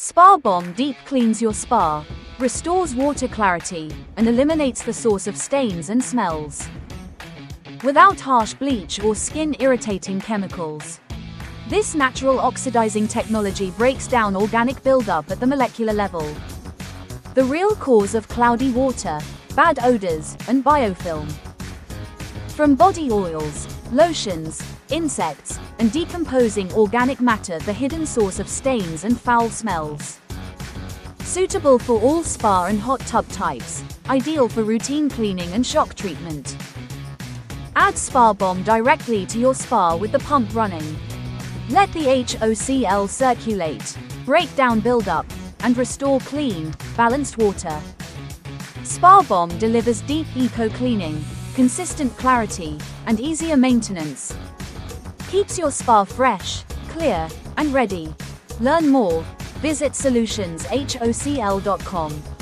Spa Bomb deep cleans your spa, restores water clarity, and eliminates the source of stains and smells, without harsh bleach or skin-irritating chemicals. This natural oxidizing technology breaks down organic buildup at the molecular level, the real cause of cloudy water, bad odors, and biofilm. From body oils, lotions, insects, and decomposing organic matter, the hidden source of stains and foul smells. Suitable for all spa and hot tub types, ideal for routine cleaning and shock treatment. Add Spa Bomb directly to your spa with the pump running. Let the HOCl circulate, break down buildup, and restore clean, balanced water. Spa Bomb delivers deep eco-cleaning, consistent clarity, and easier maintenance. Keeps your spa fresh, clear, and ready. Learn more, visit SolutionsHOCl.com.